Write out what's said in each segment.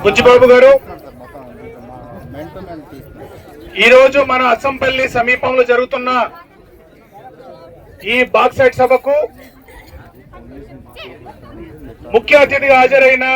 బుచ్చిబాబు గారు, ఈరోజు మన అస్సంపల్లి సమీపంలో జరుగుతున్న ఈ బాక్సైట్ సభకు ముఖ్య అతిథిగా హాజరైన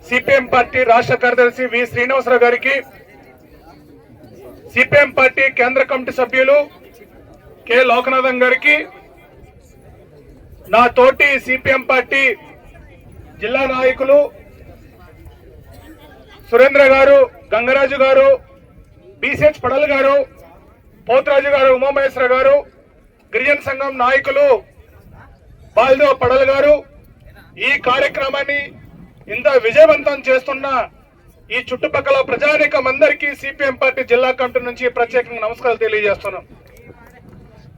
సిపిఎం పార్టీ రాష్ట్ర కార్యదర్శి వి శ్రీనివాసరావు గారికి, సిపిఎం పార్టీ కేంద్ర కమిటీ సభ్యులు కె లోకనాథన్ గారికి, నా తోటి సిపిఎం పార్టీ జిల్లా నాయకులు సురేంద్ర గారు, గంగరాజు గారు, బిసిహెచ్ పడల్ గారు, పోతరాజు గారు, ఉమామహేశ్వర గారు, గిరిజన సంఘం నాయకులు బాల్దో పడల్ గారు, ఈ కార్యక్రమాన్ని ఇంత విజయవంతం చేస్తున్న ఈ చుట్టుపక్కల ప్రజానీకం అందరికీ సిపిఎం పార్టీ జిల్లా కమిటీ నుంచి ప్రత్యేకంగా నమస్కారాలు తెలియజేస్తున్నాం.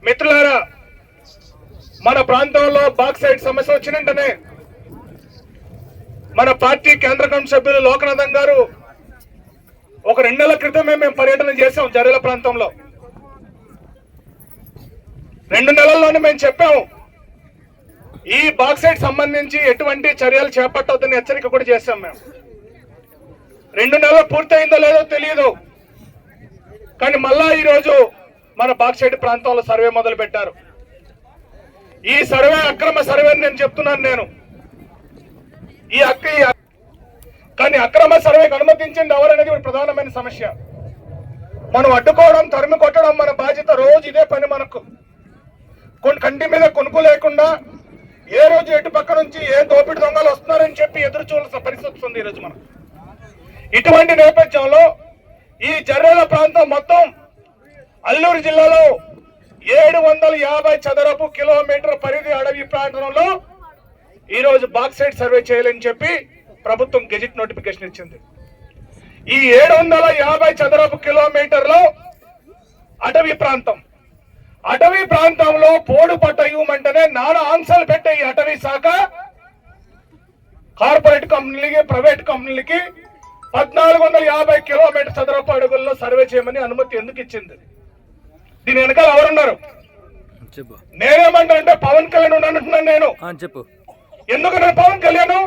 మిత్రులారా, మన ప్రాంతంలో బాక్సైట్ సమస్య వచ్చినంటనే మన పార్టీ కేంద్ర కమిటీ సభ్యులు లోకనాథన్ గారు ఒక 2 నెలల క్రితమే మేము పర్యటన చేసాం జర్రెల ప్రాంతంలో. 2 నెలల్లోనే మేము చెప్పాము ఈ బాక్సైట్ సంబంధించి ఎటువంటి చర్యలు చేపట్టవద్దని హెచ్చరిక కూడా చేశాం. మేము 2 నెలలు పూర్తయిందో లేదో తెలియదు, కానీ మళ్ళా ఈరోజు మన బాక్సైట్ ప్రాంతంలో సర్వే మొదలు పెట్టారు. ఈ సర్వే అక్రమ సర్వే అని నేను చెప్తున్నాను. కానీ అక్రమ సర్వేకి అనుమతించింది ఎవరనేది ప్రధానమైన సమస్య. మనం అడ్డుకోవడం, తరిమి కొట్టడం మన బాధ్యత. రోజు ఇదే పని మనకు. కంటి మీద కొనుక్కు లేకుండా ఏ రోజు ఎటు పక్క నుంచి ఏ దోపిడి దొంగలు వస్తున్నారని చెప్పి ఎదురు చూడాల్సిన పరిస్థితి వస్తుంది ఈరోజు మనం. ఇటువంటి నేపథ్యంలో ఈ జర్రెల ప్రాంతం మొత్తం అల్లూరు జిల్లాలో 750 చదరపు కిలోమీటర్ పరిధి అడవి ప్రాంతంలో ఈరోజు బాక్సైట్ సర్వే చేయాలని చెప్పి ప్రభుత్వం గెజిట్ నోటిఫికేషన్ ఇచ్చింది. ఈ 750 చదరపు కిలోమీటర్లో అటవీ ప్రాంతంలో పోడు పట్ట ఇవ్వమంటేనే నానా ఆంక్షలు పెట్టే ఈ అటవీ శాఖ కార్పొరేట్ కంపెనీలకి, ప్రైవేట్ కంపెనీలకి 1450 కిలోమీటర్ చదరపు అడుగుల్లో సర్వే చేయమని అనుమతి ఎందుకు ఇచ్చింది? దీని వెనకాల ఎవరున్నారు? నేనేమంటానంటే పవన్ కళ్యాణ్ అంటున్నాను నేను. చెప్పు, ఎందుకు నేను పవన్ కళ్యాణ్?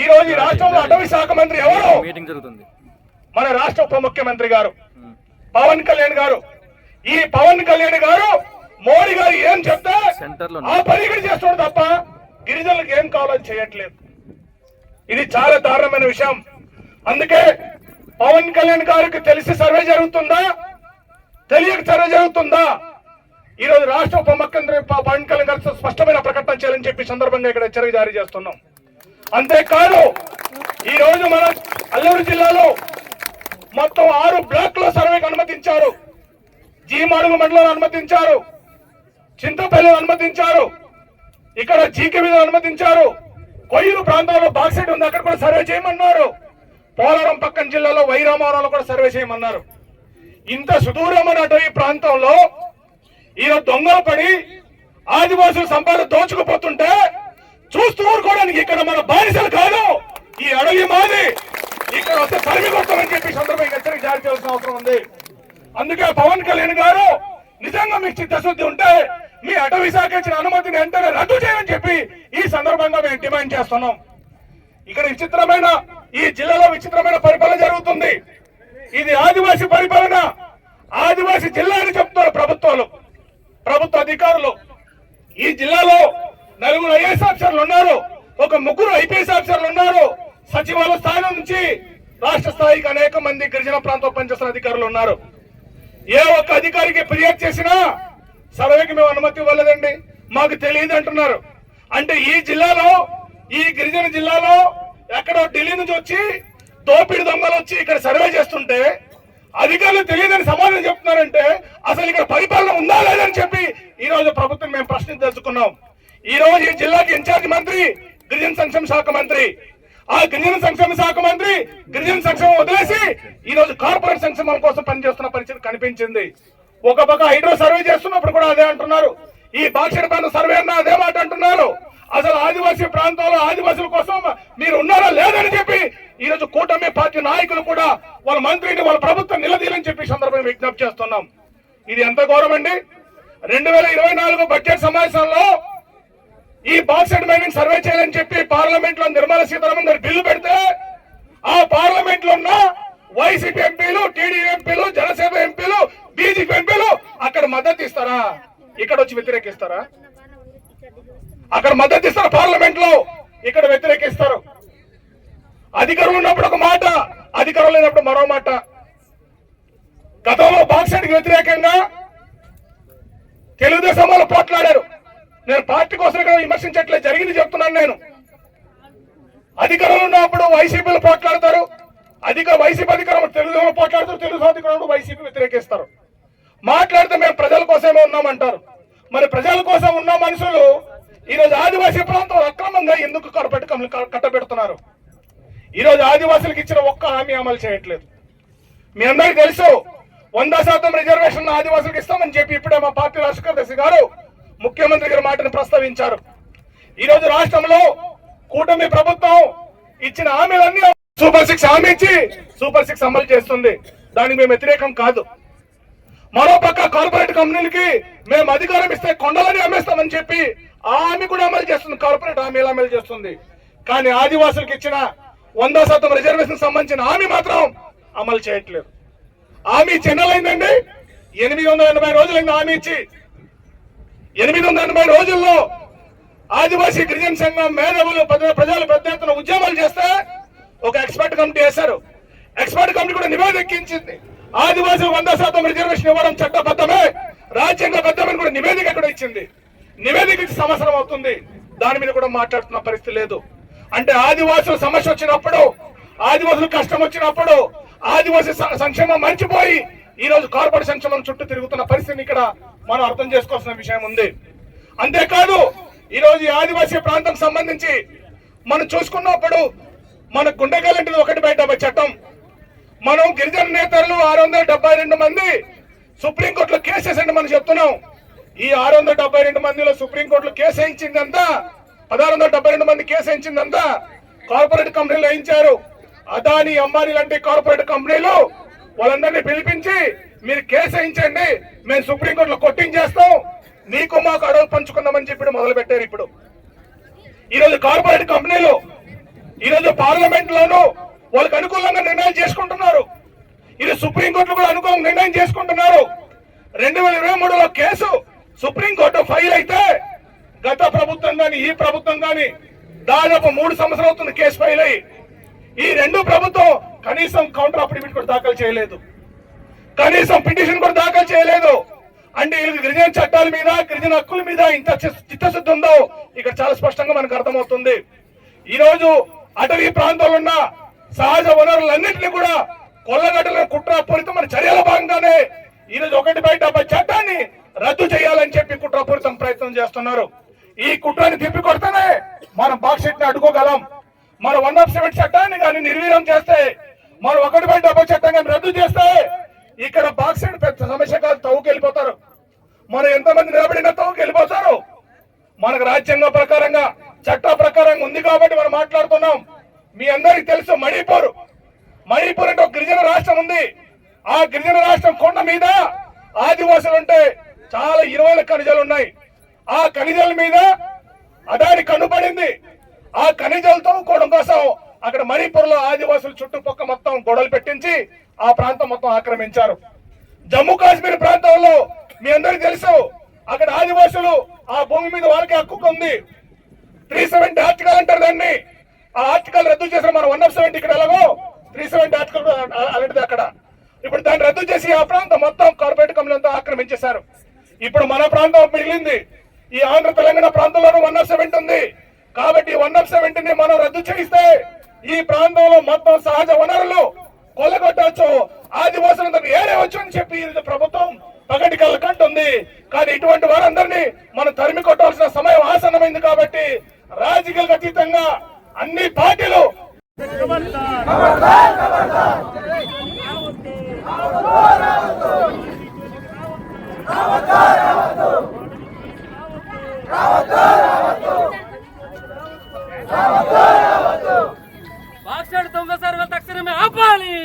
ఈ రోజు ఈ రాష్ట్రంలో అటవీ శాఖ మంత్రి ఎవరు? మీటింగ్ జరుగుతుంది. మన రాష్ట్ర ఉప ముఖ్యమంత్రి గారు పవన్ కళ్యాణ్ గారు. ఈ పవన్ కళ్యాణ్ గారు మోడీ గారు ఏం చెప్తే ఆ పని చేస్తాడు తప్ప గిరిజనులకు ఏం కావాలని చేయట్లేదు. ఇది చాలా దారుణమైన విషయం. అందుకే పవన్ కళ్యాణ్ గారికి తెలిసి సర్వే జరుగుతుందా, తెలియక సర్వే జరుగుతుందా? ఈ రోజు రాష్ట్ర ఉప ముఖ్యమంత్రి పవన్ కళ్యాణ్ గారు స్పష్టమైన ప్రకటన చేయాలని చెప్పి సందర్భంగా ఇక్కడ హెచ్చరిక జారీ చేస్తున్నాం. అంతేకాదు, ఈ రోజు మన అల్లూరు జిల్లాలో మొత్తం 6 బ్లాక్లో సర్వేకి అనుమతించారు. జీమాడుగు మండలం అనుమతించారు, చింతపల్లి అనుమతించారు, ఇక్కడ జీకే మీద అనుమతించారు. కొయ్యూరు ప్రాంతంలో బాక్సైట్ ఉంది, అక్కడ కూడా సర్వే చేయమన్నారు. పోలవరం పక్కన జిల్లాలో వైరామవరంలో కూడా సర్వే చేయమన్నారు. ఇంత సుదూరమైన అటవీ ప్రాంతంలో ఈరోజు దొంగలు పడి ఆదివాసుల సంపద దోచుకుపోతుంటే చూస్తూ ఊరుకోవడానికి ఇక్కడ మన బానిసలు కాదు, ఈ అడవి మాది, ఇక్కడ వస్తే సర్వే కొడతామని చెప్పి సందర్భంగా హెచ్చరిక జారీ చేయాల్సిన అవసరం ఉంది. అందుకే పవన్ కళ్యాణ్ గారు నిజంగా మీకు చిత్తశుద్ధి ఉంటే మీ అటవీ శాఖ ఇచ్చిన అనుమతిని వెంటనే రద్దు చేయమని చెప్పి ఈ సందర్భంగా మేము డిమాండ్ చేస్తున్నాం. ఇక్కడ ఈ జిల్లాలో విచిత్రమైన పరిపాలన జరుగుతుంది. ఇది ఆదివాసీ పరిపాలన, ఆదివాసీ జిల్లా అని చెప్తున్నారు ప్రభుత్వ అధికారులు. ఈ జిల్లాలో 4 ఐఏఎస్ ఆఫీసర్లు ఉన్నారు, ఒక 3 ఐపీఎస్ ఆఫీసర్లు ఉన్నారు. సచివాలయ స్థాయి నుంచి రాష్ట్ర స్థాయికి అనేక మంది గిరిజన ప్రాంతంలో పనిచేస్తున్న అధికారులు ఉన్నారు. ఏ ఒక్క అధికారికి ఫిర్యాదు చేసినా సర్వేకి మేము అనుమతి ఇవ్వలేదండి, మాకు తెలియదు అంటున్నారు. అంటే ఈ గిరిజన జిల్లాలో ఎక్కడో ఢిల్లీ నుంచి వచ్చి దోపిడి దొంగలు వచ్చి ఇక్కడ సర్వే చేస్తుంటే అధికారులు తెలియదని సమాధానం చెప్తున్నారంటే అసలు ఇక్కడ పరిపాలన ఉందా లేదని చెప్పి ఈ రోజు ప్రభుత్వం మేము ప్రశ్నించుకున్నాం. ఈ రోజు ఈ జిల్లాకి ఇన్ఛార్జ్ మంత్రి గిరిజన సంక్షేమ శాఖ మంత్రి. ఆ గిరిజన సంక్షేమ శాఖ మంత్రి గిరిజన సంక్షేమం వదిలేసి ఈ రోజు కార్పొరేట్ సంక్షేమం కోసం పనిచేస్తున్న పరిస్థితి కనిపించింది. ఒక పక్క హైడ్రో సర్వే చేస్తున్నప్పుడు కూడా అదే అంటున్నారు, ఈ బాక్సైట్ ప్రాంతం సర్వే అన్నా అదే మాట అంటున్నారు. అసలు ఆదివాసీ ప్రాంతాల్లో ఆదివాసుల కోసం మీరు ఉన్నారా లేదని చెప్పి ఈ రోజు కూటమి పార్టీ నాయకులు కూడా వాళ్ళ మంత్రిని, వాళ్ళ ప్రభుత్వం నిలదీయాలని చెప్పి సందర్భంగా విజ్ఞప్తి చేస్తున్నాం. ఇది ఎంత ఘోరం అండి? 2024 బడ్జెట్ సమావేశంలో ఈ బాక్సైడ్ మైనింగ్ సర్వే చేయాలని చెప్పి పార్లమెంట్ లో నిర్మలా సీతారామన్ గారు బిల్లు పెడితే ఆ పార్లమెంట్ లో ఉన్న వైసీపీ ఎంపీలు, టీడీపీ ఎంపీలు, జనసేన ఎంపీలు, బీజేపీ ఎంపీలు అక్కడ మద్దతు ఇస్తారా? ఇక్కడ వచ్చి వ్యతిరేకిస్తారా? అక్కడ మద్దతు ఇస్తారు పార్లమెంట్ లో, ఇక్కడ వ్యతిరేకిస్తారు. అధికారం ఉన్నప్పుడు ఒక మాట, అధికారం లేనప్పుడు మరో మాట. గతంలో బాక్సైడ్ కి వ్యతిరేకంగా తెలుగుదేశం వాళ్ళు పోట్లాడారు. నేను పార్టీ కోసం ఇక్కడ విమర్శించట్లేదు, జరిగింది చెప్తున్నాను. నేను అధికారంలో ఉన్నప్పుడు వైసీపీలు పోట్లాడతారు, వైసీపీ అధికారం తెలుగుదేశం పోట్లాడతారు, తెలుగు అధికారులు వైసీపీ వ్యతిరేకిస్తారు. మాట్లాడితే మేము ప్రజల కోసమే ఉన్నామంటారు. మరి ప్రజల కోసం ఉన్న మనుషులు ఈరోజు ఆదివాసీ ప్రాంతం అక్రమంగా ఎందుకు కట్టబెడుతున్నారు? ఈరోజు ఆదివాసులకు ఇచ్చిన ఒక్క హామీ అమలు చేయట్లేదు. మీ అందరికీ తెలుసు 100% రిజర్వేషన్ ఆదివాసులకు ఇస్తామని చెప్పి ఇప్పుడే మా పార్టీ రాష్ట్ర కార్యదర్శి గారు ముఖ్యమంత్రి గారి మాటను ప్రస్తావించారు. ఈ రోజు రాష్ట్రంలో కూటమి ప్రభుత్వం ఇచ్చిన హామీలన్నీ సూపర్ 6 హామీ ఇచ్చి సూపర్ 6 అమలు చేస్తుంది. దానికి మేము వ్యతిరేకం కాదు. మరోపక్క కార్పొరేట్ కంపెనీలకి మేము అధికారం ఇస్తే కొండలని అమ్మేస్తామని చెప్పి ఆ హామీ కూడా అమలు చేస్తుంది, కార్పొరేట్ హామీలు అమలు చేస్తుంది. కానీ ఆదివాసులకు ఇచ్చిన 100% రిజర్వేషన్ సంబంధించిన హామీ మాత్రం అమలు చేయట్లేదు. హామీ చిన్నలైందండి. 880 రోజులైంది హామీ ఇచ్చి. 880 రోజుల్లో ఆదివాసీ గిరిజన సంఘం మేధావులు ప్రజలు పెద్ద ఎత్తున ఉద్యమాలు చేస్తే ఒక ఎక్స్పర్ట్ కమిటీ వేశారు. ఎక్స్పర్ట్ కమిటీ కూడా నివేదించింది. ఆదివాసులు 100% రిజర్వేషన్ ఇవ్వడం చట్టబద్ధమే, రాజ్యాంగబద్ధమని కూడా నివేదిక ఎక్కడ ఇచ్చింది. నివేదిక ఇచ్చి సంవత్సరం అవుతుంది, దాని మీద కూడా మాట్లాడుతున్న పరిస్థితి లేదు. అంటే ఆదివాసుల సమస్య వచ్చినప్పుడు, ఆదివాసులు కష్టం వచ్చినప్పుడు ఆదివాసీ సంక్షేమం మర్చిపోయి ఈ రోజు కార్పొరేట్ సంక్షేమం చుట్టూ తిరుగుతున్న పరిస్థితిని ఇక్కడ మనం అర్థం చేసుకోవాల్సిన విషయం ఉంది. అంతేకాదు ఈ రోజు ఆదివాసీ ప్రాంతం సంబంధించి మనం చూసుకున్నప్పుడు మన గుండెకాలంటిది 1/70 చట్టం. మనం గిరిజన నేతలు 672 మంది సుప్రీంకోర్టులో కేసు వేసండి మనం చెప్తున్నాం. ఈ 672 మందిలో సుప్రీంకోర్టులో కేసు వేయించిందంతా, 1672 మంది కేసు వేయించిందంతా కార్పొరేట్ కంపెనీలు వేయించారు. అదాని, అంబానీ లాంటి కార్పొరేట్ కంపెనీలు వాళ్ళందరినీ పిలిపించి మీరు కేసు వేయించండి, మేము సుప్రీంకోర్టులో కొట్టించేస్తాం, మీకు మాకు అడవులు పంచుకుందామని చెప్పి మొదలు పెట్టారు. ఇప్పుడు ఈరోజు కార్పొరేట్ కంపెనీలు ఈరోజు పార్లమెంట్ లోను వాళ్ళకి అనుకూలంగా నిర్ణయం చేసుకుంటున్నారు. ఇది సుప్రీంకోర్టులో కూడా అనుకూలంగా నిర్ణయం చేసుకుంటున్నారు. 2023లో కేసు సుప్రీంకోర్టు ఫైల్ అయితే గత ప్రభుత్వం గాని ఈ ప్రభుత్వం గాని దాదాపు 3 సంవత్సరాలు అవుతుంది కేసు ఫైల్ అయ్యి. ఈ రెండు ప్రభుత్వం కనీసం కౌంటర్ అఫిడవిట్ కూడా దాఖలు చేయలేదు, కనీసం పిటిషన్ కూడా దాఖలు చేయలేదు. అంటే వీళ్ళకి గిరిజన చట్టాల మీద, గిరిజన హక్కుల మీద ఇంత చిత్తశుద్ధి ఉందో ఇక్కడ చాలా స్పష్టంగా మనకు అర్థమవుతుంది. ఈ రోజు అటవీ ప్రాంతంలో ఉన్న సహజ వనరులన్నింటినీ కూడా కొల్లగడ్డల కుట్రపూరితమైన చర్యల భాగంగానే ఈ రోజు 1/70 చట్టాన్ని రద్దు చేయాలని చెప్పి కుట్రపూరితం ప్రయత్నం చేస్తున్నారు. ఈ కుట్రని తిప్పికొడితేనే మనం బాక్సైట్ ని అడ్డుకోగలం. మన 107 చట్టాన్ని కానీ నిర్వీర్యం చేస్తే, మనం 1/70 చట్టం కానీ రద్దు చేస్తే ఇక్కడ బాక్సైట్ పెద్ద సమస్య కాదు, తవ్వుకి వెళ్ళిపోతారు. మనం ఎంతమంది నిలబడినా తవ్వుకి వెళ్ళిపోతారు. మనకు రాజ్యాంగ ప్రకారంగా, చట్ట ప్రకారంగా ఉంది కాబట్టి మనం మాట్లాడుతున్నాం. మీ అందరికి తెలుసు మణిపూర్ అంటే ఒక గిరిజన రాష్ట్రం ఉంది. ఆ గిరిజన రాష్ట్రం కొండ మీద ఆదివాసులు ఉంటే చాలా 20 ఖనిజాలు ఉన్నాయి. ఆ ఖనిజాల మీద అదాని కన్నుపడింది. ఆ ఖనిజాలు తవ్వుకోవడం కోసం అక్కడ మణిపూర్ లో ఆదివాసులు చుట్టుపక్క మొత్తం గొడవలు పెట్టించి ఆ ప్రాంతం మొత్తం ఆక్రమించారు. జమ్మూ కాశ్మీర్ ప్రాంతంలో మీ అందరికి తెలుసు, అక్కడ ఆదివాసులు ఆ భూమి మీద వాళ్ళకి హక్కు ఉంది. 370 ఆర్టికల్ అంటారు దాన్ని. ఆ ఆర్టికల్ రద్దు చేసిన మనం 170 ఇక్కడ ఎలాగో 370 ఆర్టికల్ అలాంటిది అక్కడ. ఇప్పుడు దాన్ని రద్దు చేసి ఆ ప్రాంతం మొత్తం కార్పొరేట్ కంపెనీలతో ఆక్రమించేశారు. ఇప్పుడు మన ప్రాంతం మిగిలింది. ఈ ఆంధ్ర తెలంగాణ ప్రాంతంలోనూ 170 ఉంది. కాబట్టి 170ని మనం రద్దు చేయిస్తే ఈ ప్రాంతంలో మొత్తం సహజ వనరులు కొల్లగొట్టవచ్చు, ఆదివాసులందరూ ఏరేవచ్చు అని చెప్పి ప్రభుత్వం పగటి కళ్ళ కంటుంది. కానీ ఇటువంటి వారందరినీ మనం తరిమి కొట్టాల్సిన సమయం ఆసన్నమైంది. కాబట్టి రాజకీయాలకు అతీతంగా అన్ని పార్టీలు బాక్సైడ్ దొంగ సర్వే తక్షణమే ఆపాలి.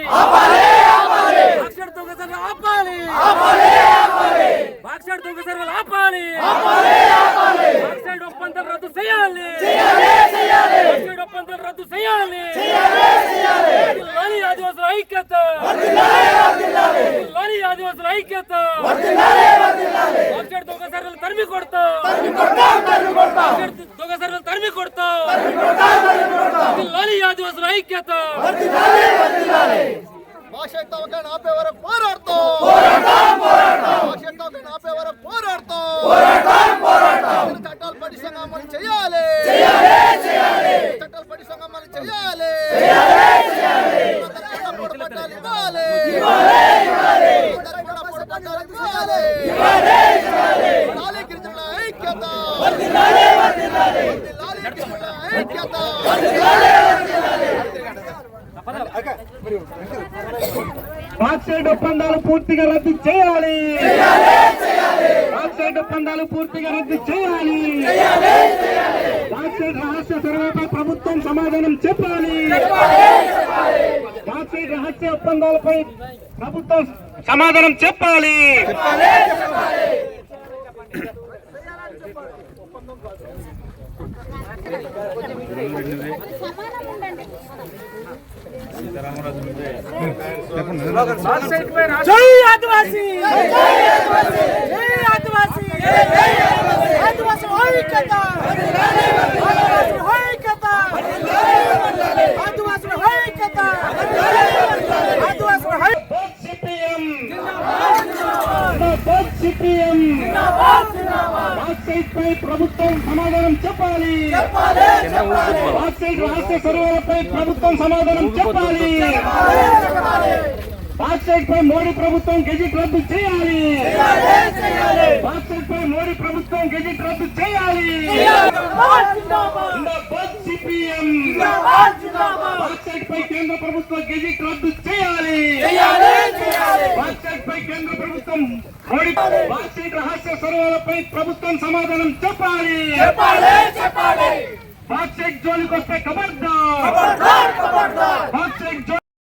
బాక్సైడ్ దొంగ సర్వే ఆపాలి. బాక్సైడ్ దొంగ సర్వేలు ఆపాలి. బాక్సైడ్ ఒప్పందం రద్దు చేయాలి. వర్ధిల్లాలి ఆదివాసుల ఐక్యత, వర్ధిల్లాలి ఆదివాసుల ఐక్యత. బాక్సైడ్ దొంగ సర్వలు తరిమి కొడతాం, దొంగ సర్వలు తరిమి కొడతాం. వర్ధిల్లాలి ఆదివాసుల ఐక్యత. బాక్సైట్ తవ్వకాన్ని ఆపే వరకు పోరాడతాం. బాక్సైట్ తవ్వకాన్ని ఆపే వరకు పోరాడతాం. చట్టాలు పటిష్టంగా అమలు చేయాలి. చట్టాలు పటిష్టంగా అమలు చేయాలి. పట్టాలు ఇవ్వాలి. పట్టాలు ఇవ్వాలి. గిరిజనుల ఐక్యత, గిరిజనుల ఐక్యత. బాక్సైట్ ఒప్పందాలు పూర్తిగా రద్దు చేయాలి. బాక్సైట్ ఒప్పందాలు పూర్తిగా రద్దు చేయాలి. బాక్సైట్ రహస్య సర్వేపై ప్రభుత్వం సమాధానం చెప్పాలి. బాక్సైట్ రహస్య ఒప్పందాలపై ప్రభుత్వం సమాధానం చెప్పాలి. జై ఆదివాసీ, జై ఆదివాసీ, ఆదివాసీ ఐక్యత, ఆదివాసీ ఐక్యత, ఆదివాసీ ఐక్యత, ఆదివాసీ సిపిఎం బాక్సైట్ పై ప్రభుత్వం సమాధానం చెప్పాలి. బాక్సైట్ రహస్య సర్వేలపై ప్రభుత్వం సమాధానం చెప్పాలి. బాక్సైట్ పై మోడీ ప్రభుత్వం గెజిట్ రద్దు చేయాలి. బాక్సైట్ పై మోడీ ప్రభుత్వం గెజిట్ రద్దు చేయాలి. సిపిఎం బాక్సైట్ పై కేంద్ర ప్రభుత్వం గెజిట్ రద్దు చేయాలి. బాక్సైట్ పై కేంద్ర ప్రభుత్వం మోడీ బాక్సైట్ రహస్య సర్వేలపై ప్రభుత్వం సమాధానం చెప్పాలి. బాక్సైట్ జోలికి వస్తే ఖబర్దార్.